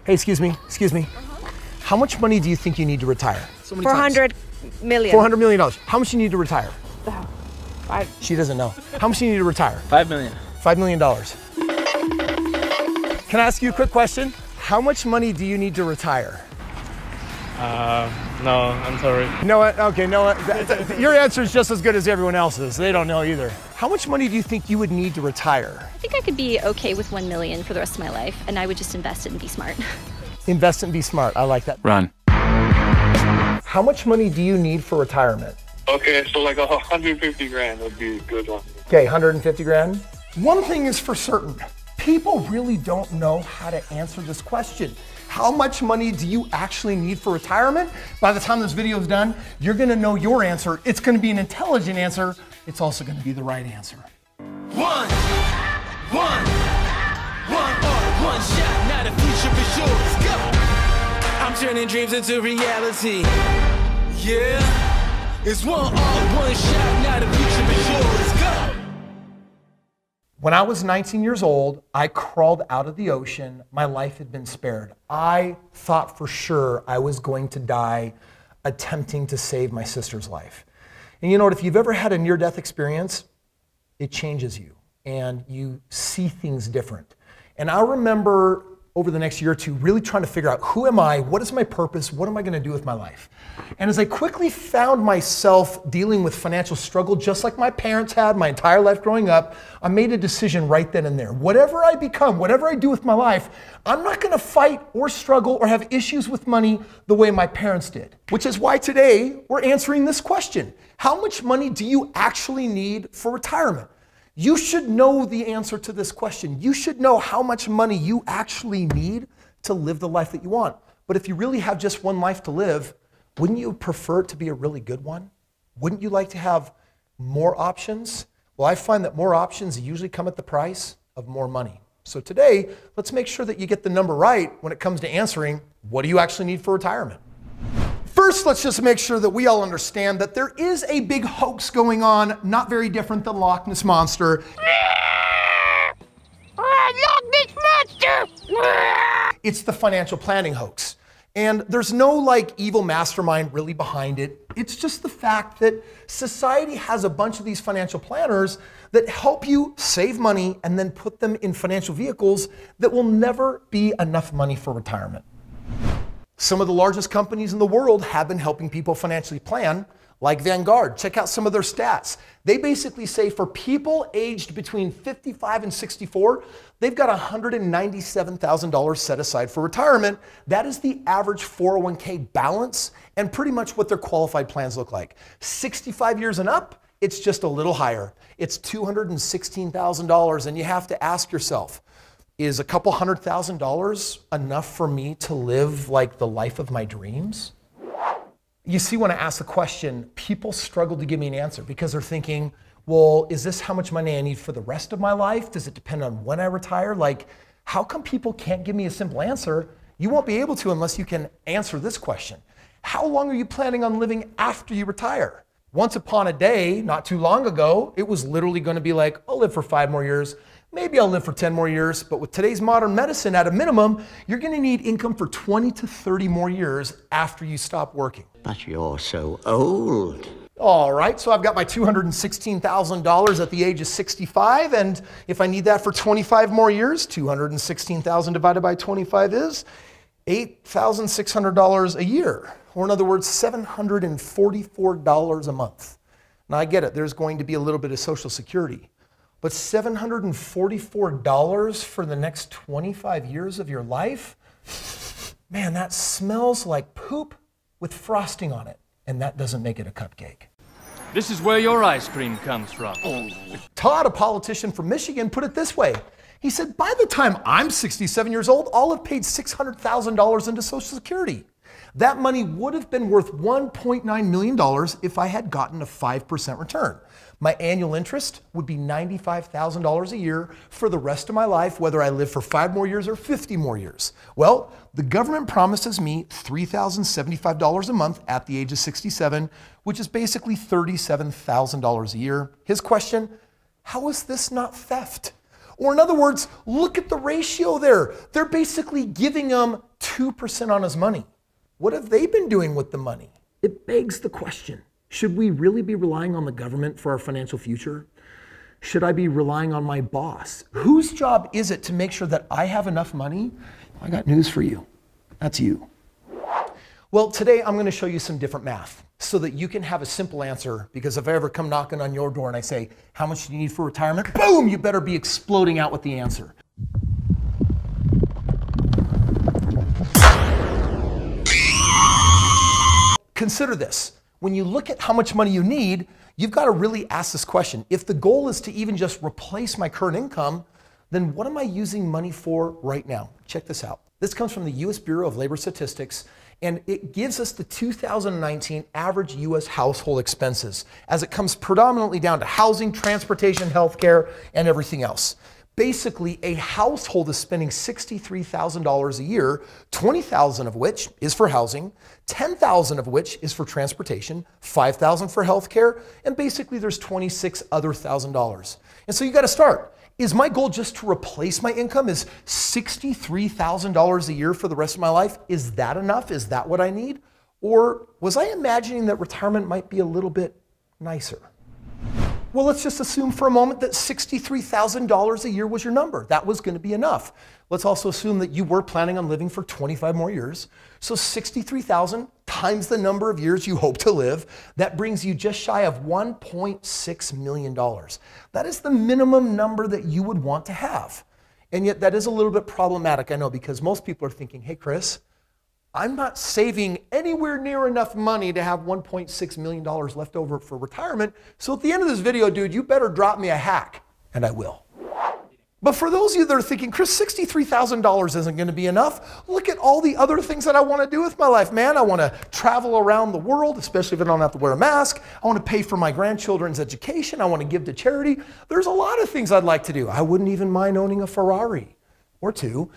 Hey, excuse me. How much money do you think you need to retire? So many 400 million. $400 million. How much you need to retire? Five. She doesn't know. How much do you need to retire? $5 million. $5 million. Can I ask you a quick question? How much money do you need to retire? No, I'm sorry. No, okay, no. Your answer is just as good as everyone else's. They don't know either. How much money do you think you would need to retire? I think I could be okay with 1 million for the rest of my life, and I would just invest it and be smart. Invest and be smart. I like that. Run. How much money do you need for retirement? Okay, so like 150 grand would be a good one. Okay, 150 grand. One thing is for certain, people really don't know how to answer this question. How much money do you actually need for retirement? By the time this video is done, you're gonna know your answer. It's gonna be an intelligent answer. It's also gonna be the right answer. One shot, now the future is yours. Go! I'm turning dreams into reality. Yeah, it's one shot, now the future is yours. Go! When I was 19 years old, I crawled out of the ocean. My life had been spared. I thought for sure I was going to die attempting to save my sister's life. And you know what, if you've ever had a near-death experience, it changes you and you see things different. And I remember over the next year or two really trying to figure out, who am I? What is my purpose? What am I gonna do with my life? And as I quickly found myself dealing with financial struggle, just like my parents had my entire life growing up, I made a decision right then and there. Whatever I become, whatever I do with my life, I'm not gonna fight or struggle or have issues with money the way my parents did. Which is why today we're answering this question. How much money do you actually need for retirement? You should know the answer to this question. You should know how much money you actually need to live the life that you want. But if you really have just one life to live, wouldn't you prefer it to be a really good one? Wouldn't you like to have more options? Well, I find that more options usually come at the price of more money. So today, let's make sure that you get the number right when it comes to answering, what do you actually need for retirement? First, let's just make sure that we all understand that there is a big hoax going on, not very different than Loch Ness Monster. Loch Ness Monster! It's the financial planning hoax. And there's no like evil mastermind really behind it. It's just the fact that society has a bunch of these financial planners that help you save money and then put them in financial vehicles that will never be enough money for retirement. Some of the largest companies in the world have been helping people financially plan, like Vanguard. Check out some of their stats. They basically say for people aged between 55 and 64, they've got $197,000 set aside for retirement. That is the average 401k balance and pretty much what their qualified plans look like. 65 years and up, it's just a little higher. It's $216,000, and you have to ask yourself, is a couple $100,000 enough for me to live like the life of my dreams? You see, when I ask the question, people struggle to give me an answer because they're thinking, well, is this how much money I need for the rest of my life? Does it depend on when I retire? Like, how come people can't give me a simple answer? You won't be able to unless you can answer this question. How long are you planning on living after you retire? Once upon a day, not too long ago, it was literally going to be like, I'll live for 5 more years. Maybe I'll live for 10 more years, but with today's modern medicine, at a minimum, you're gonna need income for 20 to 30 more years after you stop working. But you're so old. All right, so I've got my $216,000 at the age of 65, and if I need that for 25 more years, $216,000 divided by 25 is $8,600 a year, or in other words, $744 a month. Now I get it, there's going to be a little bit of Social Security, but $744 for the next 25 years of your life? Man, that smells like poop with frosting on it, and that doesn't make it a cupcake. This is where your ice cream comes from. Todd, a politician from Michigan, put it this way. He said, by the time I'm 67 years old, I'll have paid $600,000 into Social Security. That money would have been worth $1.9 million if I had gotten a 5% return. My annual interest would be $95,000 a year for the rest of my life, whether I live for 5 more years or 50 more years. Well, the government promises me $3,075 a month at the age of 67, which is basically $37,000 a year. His question, how is this not theft? Or in other words, look at the ratio there. They're basically giving them 2% on his money. What have they been doing with the money? It begs the question, should we really be relying on the government for our financial future? Should I be relying on my boss? Whose job is it to make sure that I have enough money? I got news for you. That's you. Well, today I'm going to show you some different math so that you can have a simple answer, because if I ever come knocking on your door and I say, how much do you need for retirement? Boom, you better be exploding out with the answer. Consider this. When you look at how much money you need, you've got to really ask this question. If the goal is to even just replace my current income, then what am I using money for right now? Check this out. This comes from the US Bureau of Labor Statistics, and it gives us the 2019 average US household expenses, as it comes predominantly down to housing, transportation, healthcare, and everything else. Basically, a household is spending $63,000 a year, $20,000 of which is for housing, $10,000 of which is for transportation, $5,000 for healthcare, and basically there's $26 other $1,000. And so you got to start. Is my goal just to replace my income? Is $63,000 a year for the rest of my life? Is that enough? Is that what I need? Or was I imagining that retirement might be a little bit nicer? Well, let's just assume for a moment that $63,000 a year was your number. That was going to be enough. Let's also assume that you were planning on living for 25 more years. So 63,000 times the number of years you hope to live, that brings you just shy of $1.6 million. That is the minimum number that you would want to have. And yet that is a little bit problematic, I know, because most people are thinking, hey, Kris, I'm not saving anywhere near enough money to have $1.6 million left over for retirement. So at the end of this video, dude, you better drop me a hack, and I will. But for those of you that are thinking, Kris, $63,000 isn't going to be enough, look at all the other things that I want to do with my life, man. I want to travel around the world, especially if I don't have to wear a mask. I want to pay for my grandchildren's education. I want to give to charity. There's a lot of things I'd like to do. I wouldn't even mind owning a Ferrari or two.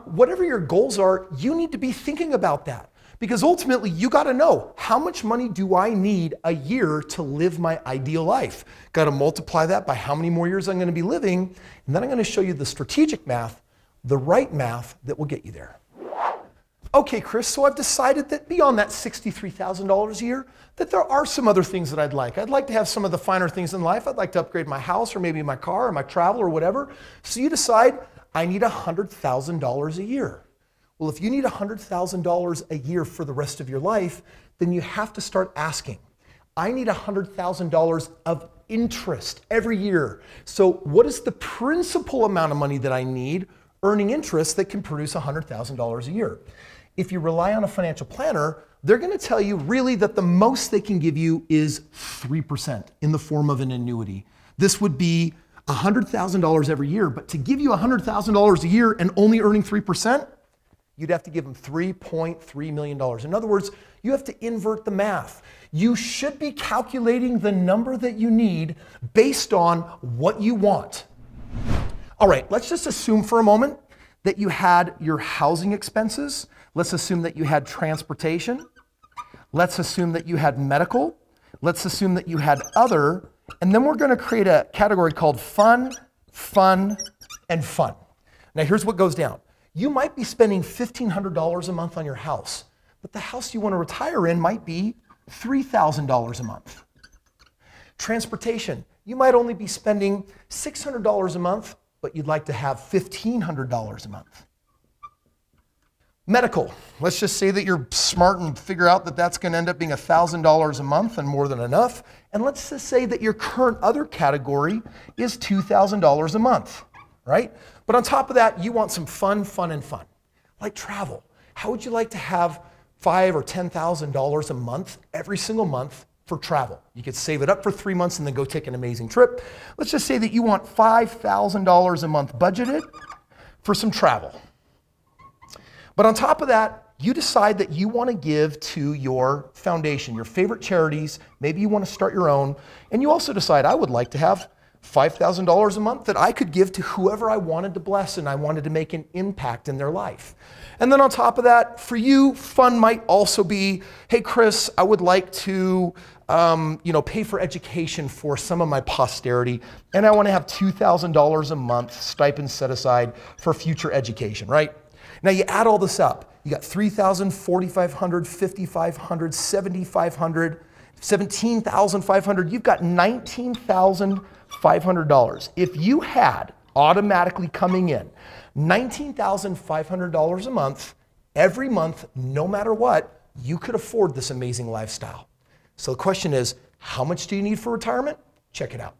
Whatever your goals are, you need to be thinking about that. Because ultimately, you got to know, how much money do I need a year to live my ideal life? Got to multiply that by how many more years I'm going to be living. And then I'm going to show you the strategic math, the right math that will get you there. Okay, Kris, so I've decided that beyond that $63,000 a year, that there are some other things that I'd like. I'd like to have some of the finer things in life. I'd like to upgrade my house or maybe my car or my travel or whatever. So you decide, I need $100,000 a year. Well, if you need $100,000 a year for the rest of your life, then you have to start asking, I need $100,000 of interest every year. So what is the principal amount of money that I need earning interest that can produce $100,000 a year? If you rely on a financial planner, they're going to tell you really that the most they can give you is 3% in the form of an annuity. This would be $100,000 every year, but to give you $100,000 a year and only earning 3%, you'd have to give them $3.3 million. In other words, you have to invert the math. You should be calculating the number that you need based on what you want. All right, let's just assume for a moment that you had your housing expenses. Let's assume that you had transportation. Let's assume that you had medical. Let's assume that you had other. And then we're going to create a category called fun, fun, and fun. Now here's what goes down. You might be spending $1,500 a month on your house, but the house you want to retire in might be $3,000 a month. Transportation, you might only be spending $600 a month, but you'd like to have $1,500 a month. Medical, let's just say that you're smart and figure out that that's going to end up being $1,000 a month and more than enough. And let's just say that your current other category is $2,000 a month, right? But on top of that, you want some fun, fun, and fun, like travel. How would you like to have $5,000 or $10,000 a month every single month for travel? You could save it up for 3 months and then go take an amazing trip. Let's just say that you want $5,000 a month budgeted for some travel. But on top of that, you decide that you want to give to your foundation, your favorite charities. Maybe you want to start your own. And you also decide, I would like to have $5,000 a month that I could give to whoever I wanted to bless and I wanted to make an impact in their life. And then on top of that, for you, fun might also be, hey, Kris, I would like to pay for education for some of my posterity, and I want to have $2,000 a month stipend set aside for future education, right? Now you add all this up. You got $3,000, $4,500, $5,500, $7,500, $17,500. You've got $19,500. If you had automatically coming in $19,500 a month, every month, no matter what, you could afford this amazing lifestyle. So the question is, how much do you need for retirement? Check it out.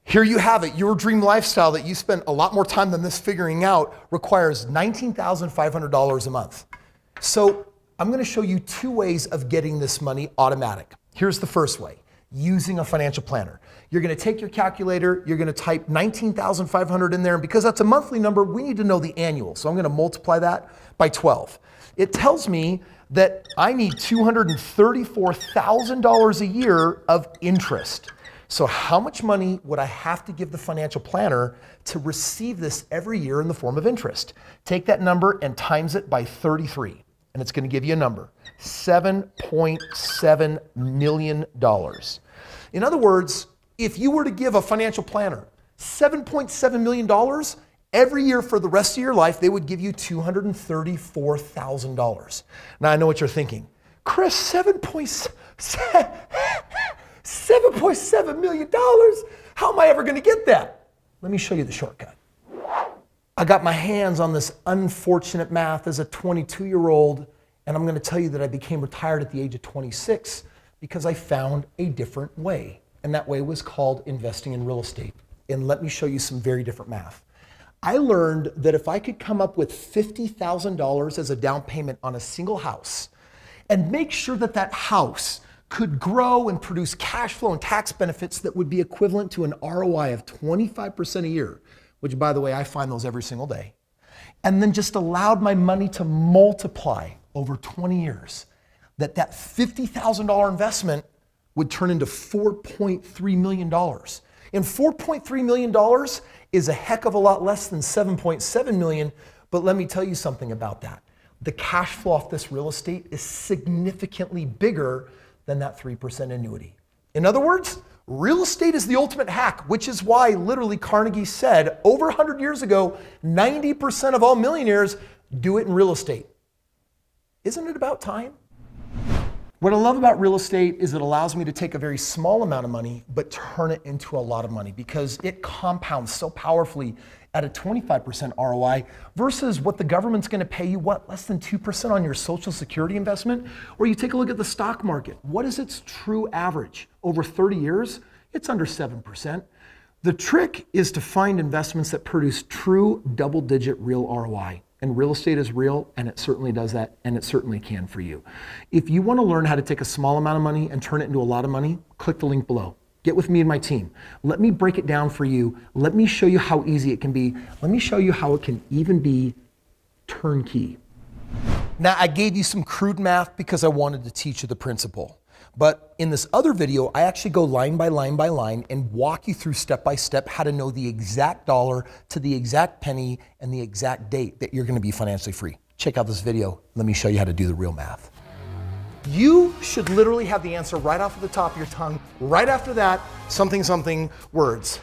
Here you have it. Your dream lifestyle that you spent a lot more time than this figuring out requires $19,500 a month. So I'm going to show you two ways of getting this money automatic. Here's the first way, using a financial planner. You're going to take your calculator, you're going to type $19,500 in there, and because that's a monthly number, we need to know the annual. So I'm going to multiply that by 12. It tells me that I need $234,000 a year of interest. So how much money would I have to give the financial planner to receive this every year in the form of interest? Take that number and times it by 33, and it's going to give you a number, $7.7 million. In other words, if you were to give a financial planner $7.7 million every year for the rest of your life, they would give you $234,000. Now I know what you're thinking. Kris, $7.7 million? How am I ever going to get that? Let me show you the shortcut. I got my hands on this unfortunate math as a 22-year-old, and I'm going to tell you that I became retired at the age of 26 because I found a different way, and that way was called investing in real estate. And let me show you some very different math. I learned that if I could come up with $50,000 as a down payment on a single house and make sure that that house could grow and produce cash flow and tax benefits that would be equivalent to an ROI of 25% a year, which by the way, I find those every single day, and then just allowed my money to multiply over 20 years, that $50,000 investment would turn into $4.3 million. And $4.3 million is a heck of a lot less than $7.7 million, but let me tell you something about that. The cash flow off this real estate is significantly bigger than that 3% annuity. In other words, real estate is the ultimate hack, which is why literally Carnegie said over 100 years ago, 90% of all millionaires do it in real estate. Isn't it about time? What I love about real estate is it allows me to take a very small amount of money, but turn it into a lot of money because it compounds so powerfully at a 25% ROI versus what the government's going to pay you, less than 2% on your Social Security investment? Or you take a look at the stock market. What is its true average? Over 30 years, it's under 7%. The trick is to find investments that produce true double-digit real ROI. And real estate is real, and it certainly does that, and it certainly can for you. If you want to learn how to take a small amount of money and turn it into a lot of money, click the link below. Get with me and my team. Let me break it down for you. Let me show you how easy it can be. Let me show you how it can even be turnkey. Now, I gave you some crude math because I wanted to teach you the principle. But in this other video, I actually go line by line by line and walk you through step by step how to know the exact dollar to the exact penny and the exact date that you're going to be financially free. Check out this video. Let me show you how to do the real math. You should literally have the answer right off of the top of your tongue. Right after that, something, words.